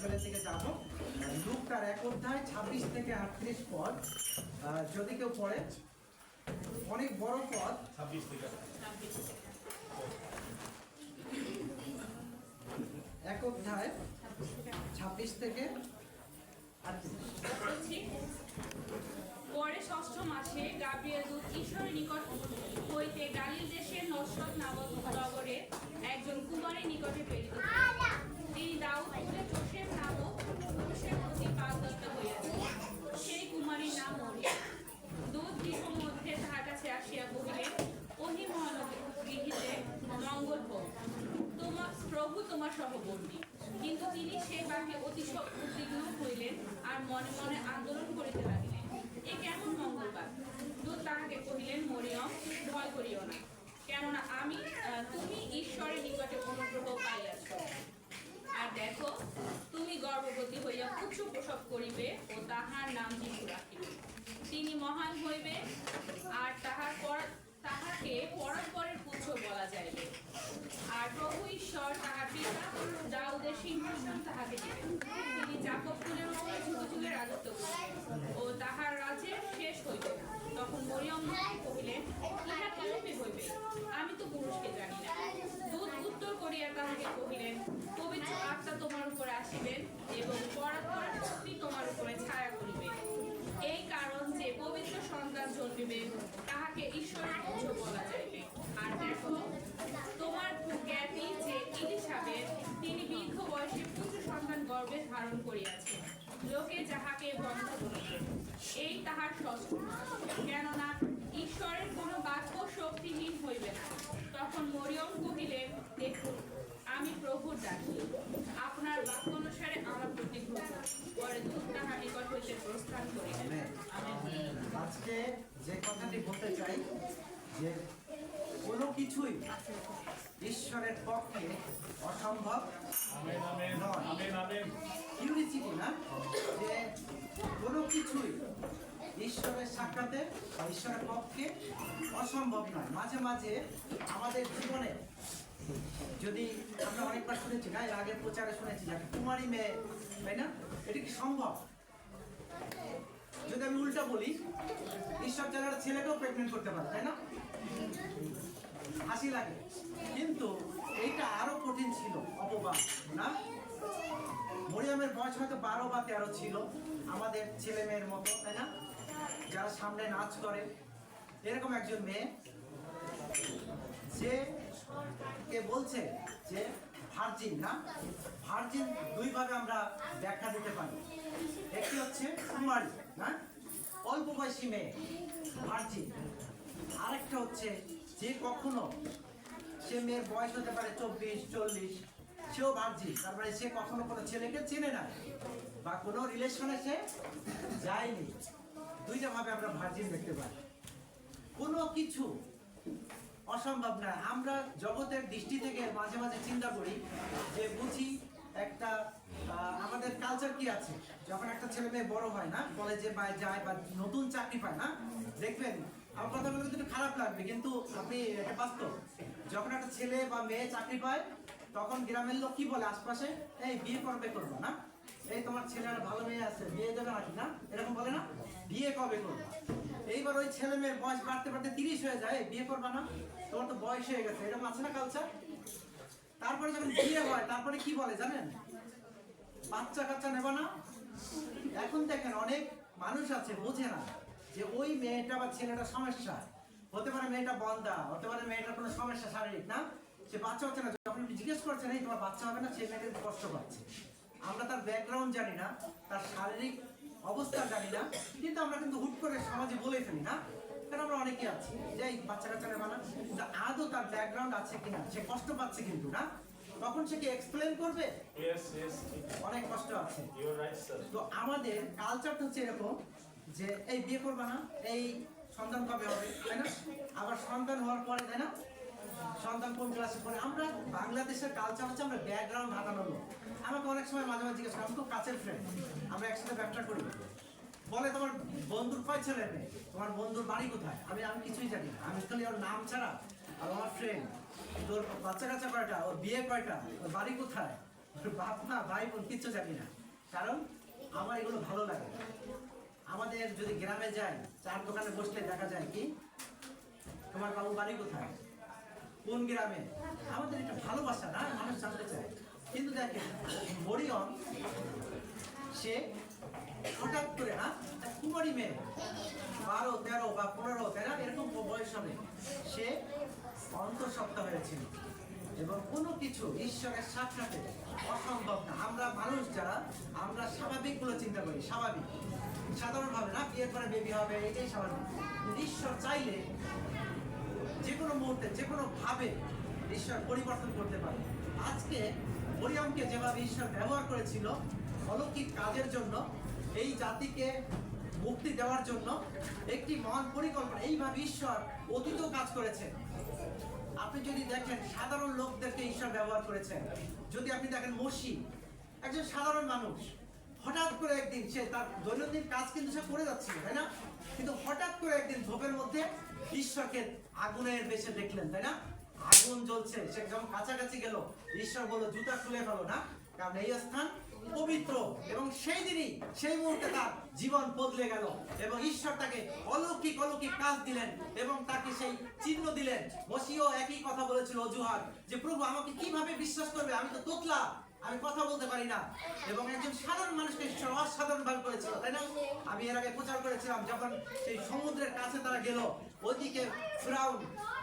11 থেকে যাব। লুক তার 1 অধ্যায় 26 থেকে 38 পদ, যদি কেউ পড়ে, অনেক বড় পদ। 26 থেকে 1 অধ্যায় 26 থেকে 38। পরে ষষ্ঠ মাসে গাব্রিয়েল দূত ঈশ্বরের নিকট হইতে গালিল দেশের নসরত নামক নগরে একজন কুমারীর নিকটে প্রেরিত হইলেন। তিনি দাউদপুরে যোসেফ নামক পুরুষের প্রতি পাকদত্ত হইয়াছেন। সেই কুমারীর নাম মরিয়ম। দূত গৃহ মধ্যে তাহার কাছে আসিয়া কহিলেন, ওহি মহানগরীতে মঙ্গল হোক, প্রভু তোমার সহবর্তী। কিন্তু তিনি সেই বাক্যে অতিশয় উদ্বিগ্ন হইলেন আর মনে মনে আন্দোলন করিতে লাগিলেন, এ কেমন মঙ্গলবার। দূত তাহাকে কহিলেন, মরিয়ম, ভয় করিও না, কেননা তুমি ঈশ্বরের নিকটে অনুগ্রহ পাইয়াছ। আর দেখো, তুমি গর্ভবতী হইয়া পুত্র প্রসব করিবে ও তাহার নাম যীশু রাখিবে। তিনি মহান হইবে আর তাহাকে পরস্পরের পুত্র বলা যাইবে। আর প্রভু ঈশ্বর তাহার পিতা দাউদের সিংহাসন তাহাকে দিবেন। তিনি যাকব কুলের উপরে যুগে যুগে রাজত্ব করিবেন ও তাহার রাজ্যের শেষ হইবে না। তখন মরিয়ম কহিলেন, ইহা কিরূপে হইবে? আমি তো পুরুষকে জানি না। দূত উত্তর করিয়া তাহাকে কহিলেন, পবিত্র আত্মা তোমার উপরে আসিবেন এবং পরাৎপরের শক্তি তোমার উপরে ছায়া করিবে। এই কারণ যে পবিত্র সন্তান জন্মিবে তাহাকে ঈশ্বরের পুত্র বলা যাইবে। আর দেখো, তোমার জ্ঞাতি যে ইলিসাবেত, তিনি বৃদ্ধ বয়সে পুত্র সন্তান গর্ভে ধারণ করিয়াছেন। লোকে যাহাকে বন্ধ বলিবে, এই তাহার ষষ্ঠ মাস, কেননা ঈশ্বরের কোন বাক্য শক্তিহীন হইবে না। তখন মরিয়ম কহিলেন, দেখুন, আমি প্রভুর দাসী, আপনার বাক্য অনুসারে আমার প্রতি হোক। পরে দূত তাহার নিকট হইতে প্রস্থান করিলেন। আজকে যে কথাটি বলতে চাই যে কোনো কিছুই ঈশ্বরের পক্ষে অসম্ভব নয়। ইউনিসিটি না, যে কোনো কিছুই ঈশ্বরের সাক্ষাতে বা ঈশ্বরের পক্ষে অসম্ভব নয়। মাঝে মাঝে আমাদের জীবনে যদি আমরা অনেকবার শুনেছি না, এর আগে প্রচারে শুনেছি যে কুমারী মেয়ে, তাই না? এটা কি সম্ভব? যদি আমি উল্টা বলি, ঈশ্বর যেন একটা ছেলেকেও প্রেগনেন্ট করতে পারে, তাই না? হাসি লাগে, কিন্তু এইটা আরো কঠিন ছিল, অপবাদ না? মরিয়মের বয়স হয়তো 12 বা 13 ছিল, আমাদের ছেলে মেয়ের মতো, তাই না? যারা সামনে নাচ করে, এরকম একজন মেয়ে, যে কে বলছে যে ভার্জিন না। ভার্জিন দুইভাবে আমরা ব্যাখ্যা দিতে পারি। একটি হচ্ছে কুমারী না, অল্প বয়সী মেয়ে, ভার্জিন। আরেকটা হচ্ছে যে কখনো, সে মেয়ের বয়স হতে পারে 24-40, সেও ভার্জিন, তারপরে সে কখনো কোনো ছেলেকে চেনে না বা কোনো রিলেশনে সে যায়নি। দুইটা ভাবে আমরা ভার্জিন দেখতে পাই। কোনো কিছু অসম্ভব না। আমরা জগতের দৃষ্টি থেকে মাঝে মাঝে চিন্তা করি যে বুঝি একটা আমাদের কালচার কি আছে, যখন একটা ছেলে মেয়ে বড় হয় না, কলেজে যায় বা নতুন চাকরি পায় না, দেখবেন, আমার কথা বলতে একটু খারাপ লাগবে, কিন্তু আপনি এটা বাস্তব, যখন একটা ছেলে বা মেয়ে চাকরি পায়, তখন গ্রামের লোক কি বলে আশপাশে, এই বিয়ে করবে না, এই তোমার ছেলের ভালো মেয়ে আছে, বিয়ে দেবে নাকি না, এরকম বলে না, বিয়ে কবে করবে। এইবার ওই ছেলে মেয়ের বয়স বাড়তে বাড়তে 30 হয়ে যায়, বিয়ে করবা না, তোমার তো বয়স হয়ে গেছে, এরকম আছে না কালচার? তারপরে যখন বিয়ে হয়, তারপরে কি বলে জানেন? বাচ্চা কাচ্চা নেবা না। এখন দেখেন অনেক মানুষ আছে বোঝে না যে ওই মেয়েটা বা ছেলেটা সমস্যা, হতে পারে মেয়েটা বন্ধা, হতে পারে মেয়েটার কোনো সমস্যা শারীরিক না, সে বাচ্চা হচ্ছে না। যখন আপনি জিজ্ঞেস করছেন এই তোমার বাচ্চা হবে না, সে মেয়েটা কষ্ট পাচ্ছে। আমরা তার ব্যাকগ্রাউন্ড জানি না, তার শারীরিক অবস্থা জানি না, কিন্তু আমরা কিন্তু হুট করে সমাজে বলে ফেলি না, কারণ আমরা অনেকে আছি যে এই বাচ্চা কাচ্চা নেবা না, কিন্তু আদৌ তার ব্যাকগ্রাউন্ড আছে কিনা, সে কষ্ট পাচ্ছে কিন্তু না, তখন সে কি এক্সপ্লেন করবে? অনেক কষ্ট আছে। তো আমাদের কালচারটা হচ্ছে এরকম যে এই বিয়ে করবা না, এই সন্তান কবে হবে, তাই না? আবার সন্তান হওয়ার পরে, তাই না, সন্তান কোন ক্লাসে পড়ে। আমরা বাংলাদেশের কালচার হচ্ছে আমরা ব্যাকগ্রাউন্ড হাঁটানো লোক। আমাকে অনেক সময় মাঝে মাঝে জিজ্ঞেস করে, আমি খুব কাছের ফ্রেন্ড, আমরা একসাথে ব্যবসা করি, বলে তোমার বন্ধুর কয় ছেলে মেয়ে, তোমার বন্ধুর বাড়ি কোথায়? আমি কিছুই জানি না, আমি খালি ওর নাম ছাড়া, আর আমার ফ্রেন্ড, তোর বাচ্চা কাচ্চা কয়টা, ওর বিয়ে কয়টা, ওর বাড়ি কোথায়, বাপ মা ভাই বোন কিচ্ছু জানি না, কারণ আমার এগুলো ভালো লাগে। আমাদের যদি গ্রামে যাই, চার দোকানে বসলে দেখা যায় কি, তোমার বাবু বাড়ি কোথায়, কোন গ্রামে, আমাদের একটা ভালোবাসা না, মানুষ জানতে চায়। কিন্তু দেখেন মরিয়ম, সে হঠাৎ করে না, কুমারী মেয়ে, 12, 13 বা 15, তাই না, এরকম বয়স হবে, সে অন্তঃসত্ত্বা হয়েছিল। এবং কোনো কিছু ঈশ্বরের সাক্ষাতে অসম্ভব না। আমরা মানুষ যারা, আমরা স্বাভাবিকগুলো চিন্তা করি, স্বাভাবিক সাধারণভাবে না, বিয়ের পরে বেবি হবে, এটাই স্বাভাবিক। কিন্তু ঈশ্বর চাইলে যে কোনো মুহূর্তে, যে কোনো ভাবে ঈশ্বর পরিবর্তন করতে পারে। আজকে মরিয়মকে যেভাবে ঈশ্বর ব্যবহার করেছিল অলৌকিক কাজের জন্য, এই জাতিকে মুক্তি দেওয়ার জন্য একটি মহান পরিকল্পনা, এইভাবে ঈশ্বর অতীতেও কাজ করেছেন। আপনি যদি দেখেন সাধারণ লোকদেরকে ঈশ্বর ব্যবহার করেছেন। যদি আপনি দেখেন মসি, একজন সাধারণ মানুষ, হঠাৎ করে একদিন সে তার দৈনন্দিন কাজ কিন্তু সে করে যাচ্ছিল, তাই না, কিন্তু হঠাৎ করে একদিন ঝোপের মধ্যে ঈশ্বরকে আগুনের বেশে দেখলেন, তাই না, আগুন জ্বলছে, সে যখন কাছাকাছি গেল, ঈশ্বর বলল জুতা খুলে ফেলো না, কারণ এই স্থান পবিত্র। এবং সেই দিনই, সেই মুহূর্তে তার জীবন বদলে গেল এবং ঈশ্বর তাকে অলৌকিক অলৌকিক কাজ দিলেন এবং তাকে সেই চিহ্ন দিলেন। মসিও একই কথা বলেছিল অজুহাত, যে প্রভু আমাকে কিভাবে বিশ্বাস করবে, আমি তো তোতলা, আমি কথা বলতে পারি না। এবং একজন সাধারণ মানুষকে ঈশ্বর অসাধারণ ভাবে করেছিল, তাই না। আমি এর আগে প্রচার করেছিলাম, যখন সেই সমুদ্রের কাছে তারা গেল, ওইদিকে ফিরাউন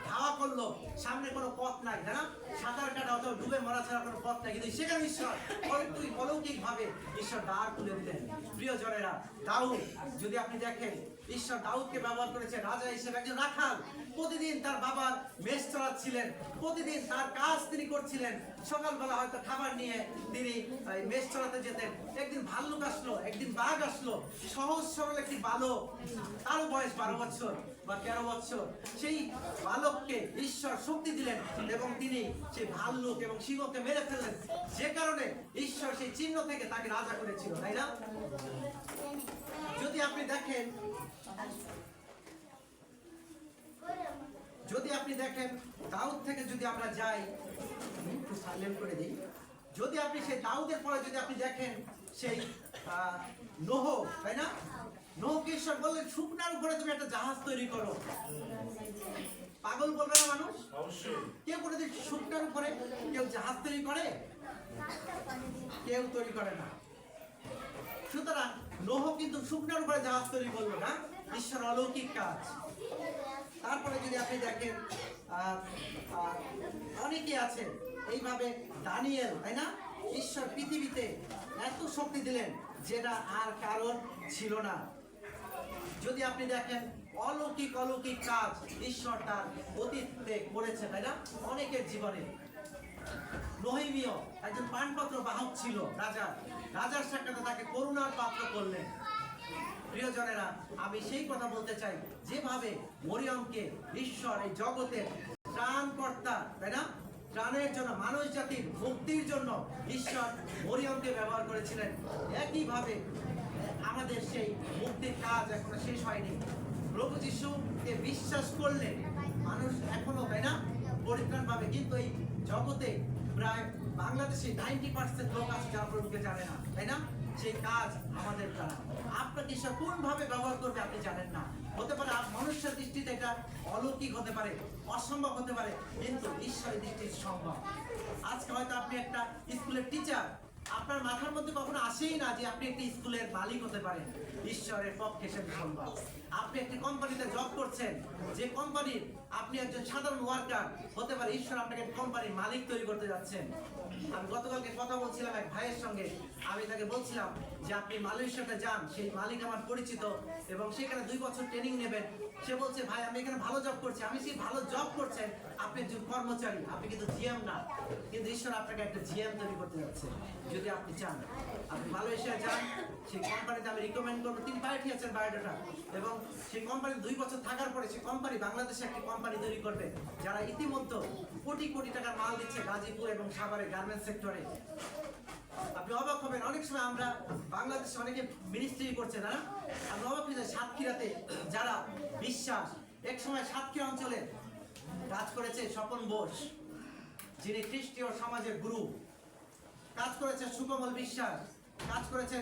ধাওয়া করলো, সামনে কোনো পথ নাই, তাই না, সাঁতার কাটা অথবা ডুবে মরা ছাড়া কোনো পথ নাই, কিন্তু সেখানে ঈশ্বর অলৌকিক ভাবে ঈশ্বর দ্বার খুলে দিলেন। প্রিয় জনেরা, দাউদ, যদি আপনি দেখেন ঈশ্বর দাউদকে ব্যবহার করেছে রাজা হিসেবে, একজন রাখাল, প্রতিদিন তার বাবার মেষ চড়াচ্ছিলেন, প্রতিদিন তার কাজ তিনি করছিলেন। সকালবেলা হয়তো খাবার নিয়ে তিনি মেষ চড়াতে যেতেন। একদিন ভাল্লুক আসলো, একদিন বাঘ আসলো, সহজ সরল একটি বালক, তারও বয়স 12 বছর বা 13 বছর, সেই বালককে ঈশ্বর শক্তি দিলেন এবং তিনি সেই ভাল্লুক এবং সিংহকে মেরে ফেললেন, যে কারণে ঈশ্বর সেই চিহ্ন থেকে তাকে রাজা করেছিল, তাই না। যদি আপনি দেখেন, দাউদ থেকে যদি আমরা যাই, একটু সাইলেন্ট করে দিই, যদি আপনি সেই দাউদের পরে যদি আপনি দেখেন সেই নোহ, তাই না, নোহকে ঈশ্বর বললেন শুকনার উপরে তুমি একটা জাহাজ তৈরি করো। পাগল বলবে না মানুষ? কেউ করে যে শুকনার উপরে কেউ জাহাজ তৈরি করে? কেউ তৈরি করে না। সুতরাং নোহ কিন্তু শুকনার উপরে জাহাজ তৈরি করলো না, ঈশ্বর অলৌকিক কাজ। তারপরে যদি আপনি দেখেন অনেকে আছে এইভাবে, দানিয়েল, তাই না, ঈশ্বর পৃথিবীতে এত শক্তি দিলেন যেটা আর কারণ ছিল না। যদি আপনি দেখেন অলৌকিক কাজ ঈশ্বর তার অতীতে করেছে, তাই না, অনেকের জীবনে। নহিমিও একজন পানপত্র বাহক ছিল, রাজার সাক্ষাতে তাকে করুণার পাত্র করলেন। প্রিয়জনেরা, আমি সেই কথা বলতে চাই, যেভাবে মরিয়মকে ঈশ্বর এই জগতের ত্রাণকর্তা, তাই না, ত্রাণের জন্য, মানুষ জাতির মুক্তির জন্য ঈশ্বর মরিয়মকে ব্যবহার করেছিলেন, একইভাবে আমাদের সেই মুক্তির কাজ এখনো শেষ হয়নি। প্রভু যিশুকে বিশ্বাস করলে মানুষ এখনো, তাই না, পরিত্রাণ পাবে। কিন্তু এই জগতে প্রায় বাংলাদেশে 90% লোক আছে যারা প্রভুকে জানে না, তাই না। সেই কাজ আমাদের দ্বারা আপনাকে ঈশ্বর কোন ভাবে ব্যবহার করবে আপনি জানেন না। হতে পারে মনুষ্যের দৃষ্টিতে এটা অলৌকিক হতে পারে, অসম্ভব হতে পারে, কিন্তু ঈশ্বরের দৃষ্টিতে সম্ভব। আজকে হয়তো আপনি একটা স্কুলের টিচার, আপনার মাথার মধ্যে কখনো আসেই না যে আপনি একটি স্কুলের মালিক হতে পারেন, ঈশ্বরের পক্ষে সেটা সম্ভব। আপনি একটি কোম্পানিতে জব করছেন, যে কোম্পানির আপনি একজন সাধারণ ওয়ার্কার, হতে পারে ঈশ্বর আপনাকে কোম্পানির মালিক তৈরি করতে যাচ্ছেন। আমি গতকালকে কথা বলছিলাম এক ভাইয়ের সঙ্গে, আমি তাকে বলছিলাম যে আপনি মালয়েশিয়াতে যান, সেই মালিক আমার পরিচিত এবং সেখানে 2 বছর ট্রেনিং নেবেন। সে বলছে ভাই আমি এখানে ভালো জব করছি। আমি সেই ভালো জব করছেন, আপনি একজন কর্মচারী, আপনি কিন্তু জিএম না, কিন্তু ঈশ্বর আপনাকে একটা জিএম তৈরি করতে যাচ্ছে। যদি আপনি চান আপনি মালয়েশিয়া যান, সেই কোম্পানিতে আমি রিকমেন্ড করবো, তিনি পাঠিয়েছেন বায়োডাটা, এবং সেই কোম্পানি 2 বছর থাকার পরে সেই কোম্পানি বাংলাদেশে একটি কোম্পানি তৈরি করবে, যারা ইতিমধ্যে কোটি টাকার মাল দিচ্ছে গাজীপুর এবং সাভারে গার্মেন্টস সেক্টরে। আপনি অবাক হবেন, অনেক সময় আমরা বাংলাদেশে অনেকে মিনিস্ট্রি করছে না, আপনি অবাক হয়ে যায় সাতক্ষীরাতে যারা বিশ্বাস, এক সময় সাতক্ষীরা অঞ্চলে কাজ করেছে স্বপন বোস, যিনি খ্রিস্টীয় সমাজের গুরু, কাজ করেছে সুকমল বিশ্বাস, কাজ করেছে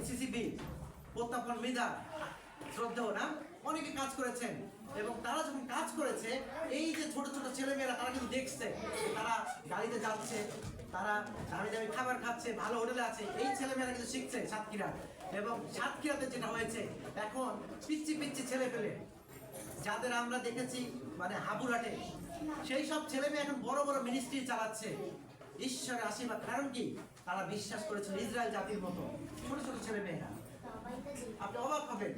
সিসিবি প্রতাপন মৃধা, শ্রদ্ধেয় না, অনেকে কাজ করেছেন। এবং তারা যখন কাজ করেছে, এই যে ছোট ছোট ছেলেমেয়েরা তারা কিন্তু দেখছে তারা গাড়িতে যাচ্ছে, তারা দামি দামি খাবার খাচ্ছে, ভালো হোটেলে আছে, এই ছেলেমেয়েরা কিন্তু শিখছে সাতক্ষীরা। এবং সাতক্ষীরাতে যেটা হয়েছে, এখন পিচ্ছি পিচ্ছি ছেলে পেলে যাদের আমরা দেখেছি মানে হাবুরাটে, সেই সব ছেলে মেয়ে এখন বড় বড় মিনিস্ট্রি চালাচ্ছে। ঈশ্বরের আশীর্বাদ। কারণ কি? তারা বিশ্বাস করেছিল ইসরায়েল জাতির মতো। ছোট ছোট ছেলে মেয়েরা, আপনি অবাক হবেন,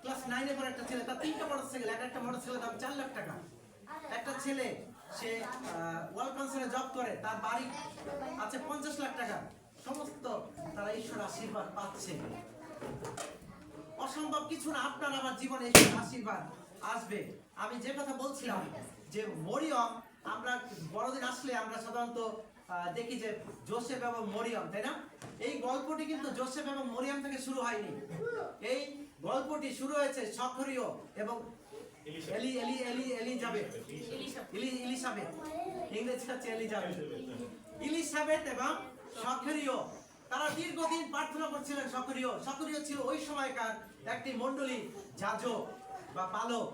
ক্লাস 9-এ পড়ে একটা ছেলে, তার 3টা মোটরসাইকেল, একটা মোটরসাইকেলের দাম 4 লাখ টাকা। একটা ছেলে সে ওয়ার্ল্ড কাউন্সিলে জব করে, তার বাড়ি আছে 50 লাখ টাকা। সমস্ত তারা ঈশ্বরের আশীর্বাদ পাচ্ছে। অসম্ভব কিছু না, আপনার আমার জীবনে ঈশ্বরের আশীর্বাদ আসবে। আমি যে কথা বলছিলাম যে মরিয়ম, আমরা বড়দিন আসলে আমরা সাধারণত দেখি যে জোসেফ এবং মরিয়ম, তাই না? এই গল্পটি কিন্তু জোসেফ এবং মরিয়ম থেকে শুরু হয়নি। এই গল্পটি শুরু হয়েছে সখরীয় এবং এলিজাবেথ, ইংরেজি হচ্ছে এলিজাবেথ এবং সখরীয়। তারা দীর্ঘদিন প্রার্থনা করছিলেন। সখরীয় ছিল ওই সময়কার একটি মণ্ডলী যাজক বা পালক।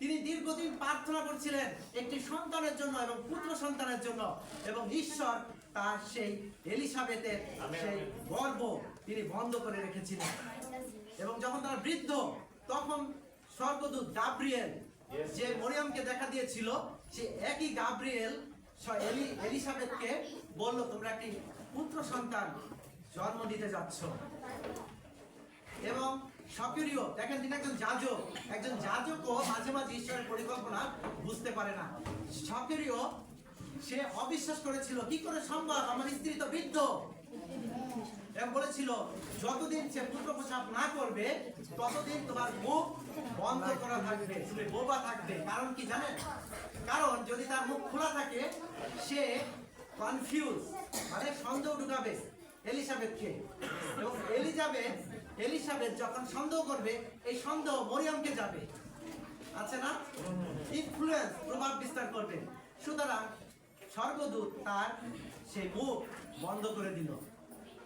তিনি দীর্ঘদিন প্রার্থনা করছিলেন একটি সন্তানের জন্য এবং পুত্র সন্তানের জন্য, এবং ঈশ্বর তার সেই এলিসাবেথের সেই গর্ভ তিনি বন্ধ করে রেখেছিলেন। এবং যখন তারা বৃদ্ধ, তখন স্বর্গদূত গাব্রিয়েল যে মরিয়মকে দেখা দিয়েছিল, সে একই গাব্রিয়েল এলিসাবেথকে বলল, তোমরা একটি পুত্র সন্তান জন্ম দিতে যাচ্ছ। এবং সক্রিয় দেখেন, তিনি একজন যাজকও মাঝে মাঝে ঈশ্বরের পরিকল্পনা বুঝতে পারে না। সক্রিয় সে অবিশ্বাস করেছিল, কি করে সম্ভব, আমার স্ত্রী তো বৃদ্ধ। এবং বলেছিল, যতদিন সে পুত্র প্রসব না করবে ততদিন তোমার মুখ বন্ধ করা থাকবে, তুমি বোবা থাকবে। কারণ কি জানেন? কারণ যদি তার মুখ খোলা থাকে, সে কনফিউজ, মানে সন্দেহ ঢুকাবে এলিসাবেথকে। এবং এলিসাবেথ যখন সন্দেহ করবে, এই সন্দেহ মরিয়মকে যাবে, আছে না, ইনফ্লুয়েন্স, প্রভাব বিস্তার করবে। সুতরাং স্বর্গদূত তার সেই মুখ বন্ধ করে দিল।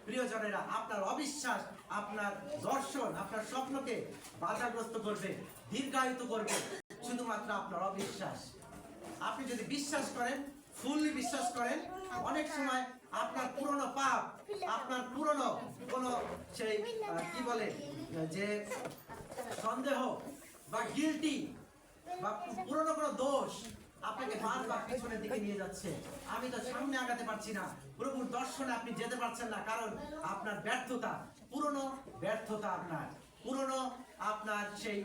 প্রিয়জনেরা, আপনার অবিশ্বাস আপনার দর্শন, আপনার স্বপ্নকে বাধাগ্রস্ত করবে, দীর্ঘায়িত করবে, শুধুমাত্র আপনার অবিশ্বাস। আপনি যদি বিশ্বাস করেন, ফুললি বিশ্বাস করেন, অনেক সময় আপনার পুরনো পাপ, আপনার পুরনো কোনো সেই কি বলে যে সন্দেহ বা গিল্টি বা পুরনো কোনো দোষ আপনাকে বারবার পিছনের দিকে নিয়ে যাচ্ছে। আমি তো সামনে আগাতে পারছি না, প্রভুর দর্শনে আপনি যেতে পারছেন না, কারণ আপনার ব্যর্থতা, পুরনো ব্যর্থতা, পুরনো আপনার সেই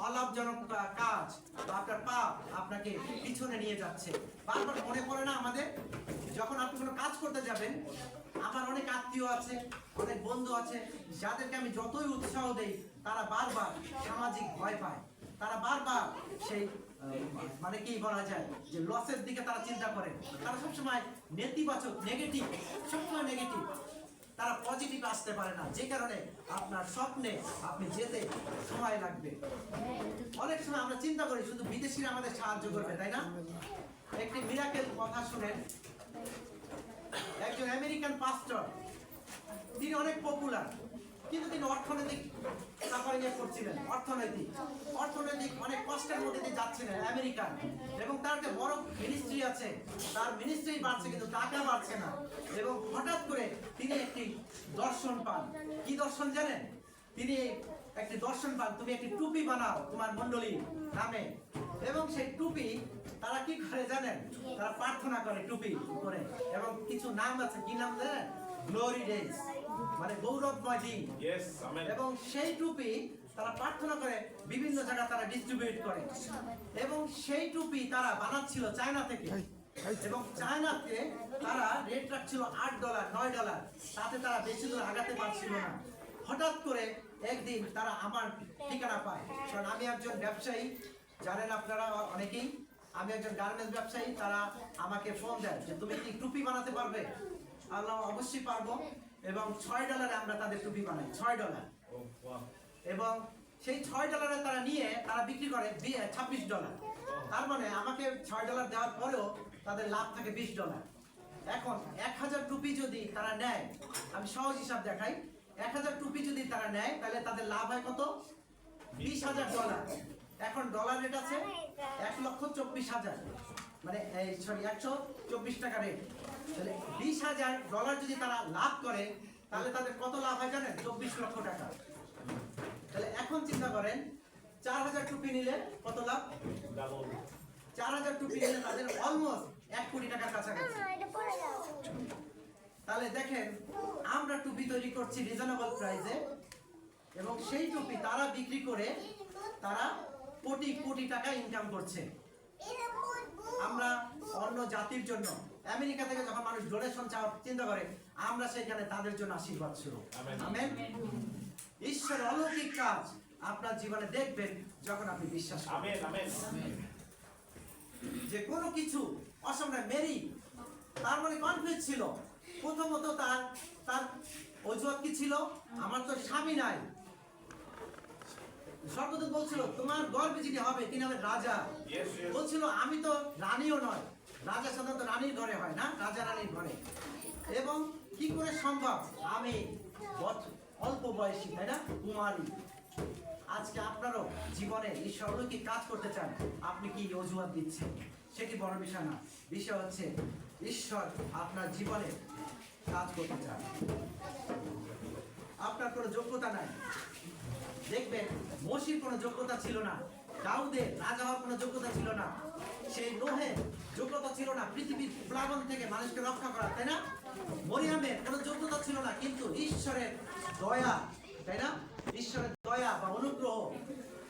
অলাভজনক কাজ, আপনার পাপ আপনাকে পিছনে নিয়ে যাচ্ছে। বারবার মনে পড়ে না আমাদের, যখন আপনি কোনো কাজ করতে যাবেন, আমার অনেক আত্মীয় আছে, অনেক বন্ধু আছে, যাদেরকে আমি যতই উৎসাহ দেই, তারা বারবার সামাজিক ভয় পায়, তারা বারবার সেই মানে কি বলা যায় যে লসের দিকে তারা চিন্তা করে। তারা সবসময় নেতিবাচক, নেগেটিভ, সবসময় নেগেটিভ, তারা পজিটিভ আসতে পারে না। যে কারণে আপনার স্বপ্নে আপনি যেতে সময় লাগবে। অনেক সময় আমরা চিন্তা করি শুধু বিদেশিরা আমাদের সাহায্য করবে, তাই না? একটি মিরাকেল কথা শুনেন। একজন আমেরিকান পাস্টর, তিনি অনেক পপুলার, কিন্তু তিনি অর্থনৈতিক সাফারিং করছিলেন, অর্থনৈতিক অনেক কষ্টের মধ্যে দিয়ে যাচ্ছিলেন আমেরিকান। এবং তার যে বড় মিনিস্ট্রি আছে, তার মিনিস্ট্রি বাড়ছে কিন্তু টাকা বাড়ছে না। এবং হঠাৎ করে তিনি একটি দর্শন পান। কি দর্শন জানেন? তিনি একটি দর্শন পান, তুমি একটি টুপি বানাও তোমার মণ্ডলী নামে। এবং সেই টুপি তারা কি করে জানেন? তারা প্রার্থনা করে টুপি করে, এবং কিছু নাম আছে, কি নাম জানেন? গ্লোরি ডেজ, মানে গৌরবময় দিন। এবং সেই টুপি তারা প্রার্থনা করে বিভিন্ন জায়গায় তারা ডিস্ট্রিবিউট করে। এবং সেই টুপি তারা বানাচ্ছিল চায়না থেকে, এবং চায়নাতে তারা রেট রাখছিল $8, $9, তাতে তারা বেশি দূর আগাতে পারছিল না। হঠাৎ করে একদিন তারা আমার ঠিকানা পায়, কারণ আমি একজন ব্যবসায়ী, জানেন আপনারা অনেকেই, আমি একজন গার্মেন্টস ব্যবসায়ী। তারা আমাকে ফোন দেয় যে তুমি কি টুপি বানাতে পারবে? আল্লাহ অবশ্যই পারবো। এবং $6 আমরা তাদের টুপি বানাই, $6। এবং সেই $6 তারা নিয়ে তারা বিক্রি করে $26। তার মানে আমাকে $6 দেওয়ার পরেও তাদের লাভ থাকে $20। এখন 1000 টুপি যদি তারা নেয়, আমি সহজ হিসাব দেখাই, 1000 টুপি যদি তারা নেয় তাহলে তাদের লাভ হয় কত? $20,000। এখন ডলার রেট আছে 1,24,000, মানে সরি 124 টাকা রেট। তাহলে $20,000 যদি তারা লাভ করে তাহলে তাদের কত লাভ হয় জানেন? 24 লক্ষ টাকা। তাহলে এখন চিন্তা করেন 4000 টুপি নিলে কত লাভ? 4000 টুপি নিলে তাদের অলমোস্ট 1 কোটি টাকার কাছাকাছি। তাহলে দেখেন আমরা টুপি তৈরি করছি রিজনেবল প্রাইসে, এবং সেই টুপি তারা বিক্রি করে তারা কোটি কোটি টাকা ইনকাম করছে। আমরা অন্য জাতির জন্য আমেরিকা থেকে যখন মানুষ ডোনেশন চাওয়ার চিন্তা করে, আমরা সেখানে তাদের জন্য আশীর্বাদ স্বরূপ। আমেন। ঈশ্বরের অলৌকিক কাজ আপনার জীবনে দেখবেন যখন আপনি বিশ্বাস করবেন। আমেন আমেন যে কোনো কিছু অসম্ভব। মেরি তার মানে কনফিউজ ছিল। প্রথমত তার অজুহাত কি ছিল? আমার তো স্বামী নাই। স্বর্গদূত বলছিল তোমার গর্ভে যিনি হবে তিনি হবেন রাজা। Yes, yes. বলছিল আমি তো রানীও নয়। রাজা সাধারণত রানীর ঘরে হয় না, রাজা রানীর ঘরে। এবং কি করে সম্ভব? আমি অল্প বয়সী, তাই না, কুমারী। আজকে আপনারও জীবনে ঈশ্বর অলৌকিক কাজ করতে চান, আপনি কি অজুহাত দিচ্ছেন? সেটি বড় বিষয় না। বিষয় হচ্ছে ঈশ্বর আপনার জীবনে কাজ করতে চান। আপনার কোনো যোগ্যতা নাই। দেখবেন মসির কোনো যোগ্যতা ছিল না, দাউদের রাজা হওয়ার কোনো যোগ্যতা ছিল না, সেই নোহের যোগ্যতা ছিল না পৃথিবীর প্লাবন থেকে মানুষকে রক্ষা করা, তাই না? মরিয়ামের কোনো যোগ্যতা ছিল না, কিন্তু ঈশ্বরের দয়া, তাই না, ঈশ্বরের দয়া বা অনুগ্রহ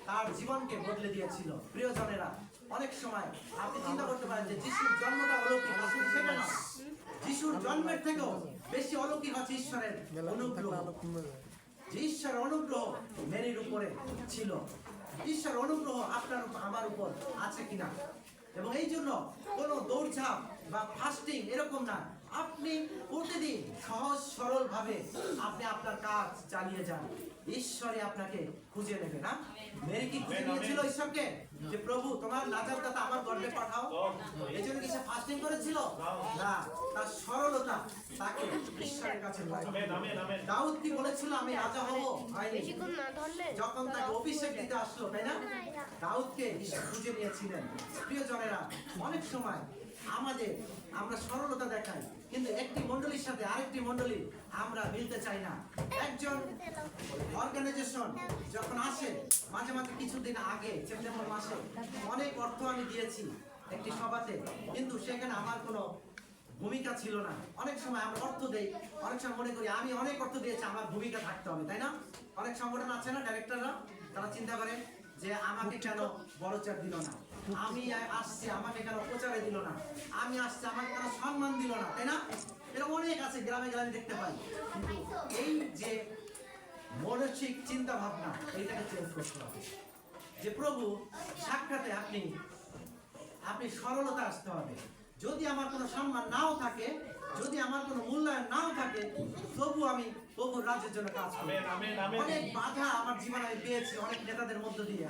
তার জীবনকে বদলে দিয়েছিল। প্রিয়জনেরা, অনেক সময় আপনি চিন্তা করতে পারেন যে যিশুর জন্মটা অলৌকিক, আসলে সেটা নয়। যিশুর জন্মের থেকেও বেশি অলৌকিক হচ্ছে ঈশ্বরের অনুগ্রহ। যে ঈশ্বরের অনুগ্রহ মেরির উপরে ছিল, ঈশ্বর অনুগ্রহ আপনার আমার উপর আছে কিনা। এবং এই জন্য কোনো দৌড়ঝাঁপ বা ফাস্টিং এরকম না, আপনি প্রতিদিন সহজ সরল ভাবে আপনি আপনার কাজ চালিয়ে যান, ঈশ্বরই আপনাকে খুঁজে নেবে। না, মেরি কি খুঁজে নিয়েছিল ঈশ্বরকে যে প্রভু তোমার নাজারদাতা আমার গর্ভে পাঠাও? এই জন্য কি সে ফাস্টিং করেছিল? না, তার সরলতা তাকে ঈশ্বরের কাছে আমেন আমেন আমেন দাউদ কি বলেছিল আমি রাজা হব? হয়নি। যখন তাকে অভিষেক দিতে আসলো, তাই না, দাউদকে ঈশ্বর খুঁজে নিয়েছিলেন। প্রিয়জনেরা, অনেক সময় আমরা সরলতা দেখাই, কিন্তু একটি মণ্ডলীর সাথে আরেকটি মণ্ডলী আমরা মিলতে চাই না। একজন অর্গানাইজেশন যখন আসে, মাঝে মাঝে কিছুদিন আগে সেপ্টেম্বর মাসে অনেক অর্থ আমি দিয়েছি একটি সভাতে, কিন্তু সেখানে আমার কোনো ভূমিকা ছিল না। অনেক সময় আমরা অর্থ দেই, অনেক সময় মনে করি আমি অনেক অর্থ দিয়েছি, আমার ভূমিকা থাকতে হবে, তাই না? অনেক সংগঠন আছে না, ডাইরেক্টররা, তারা চিন্তা করে যে আমাকে কেন বড় চেয়ার দিল না, আমি আসছি আমাকে কেন প্রচারে দিল না, আমি আসছি আমাকে কেন সম্মান দিল না, তাই না? এরকম অনেক আছে, গ্রামে গ্রামে দেখতে পাই। কিন্তু এই যে মানসিক চিন্তা ভাবনা, এইটাকে চেঞ্জ করতে হবে। যে প্রভু সাক্ষাতে আপনি সরলতা আসতে হবে। যদি আমার কোনো সম্মান নাও থাকে, যদি আমার কোনো মূল্যায়ন নাও থাকে, তবু আমি প্রভুর রাজ্যের জন্য কাজ করি। আমেন আমেন আমেন অনেক বাধা আমার জীবনে আমি পেয়েছি অনেক নেতাদের মধ্য দিয়ে।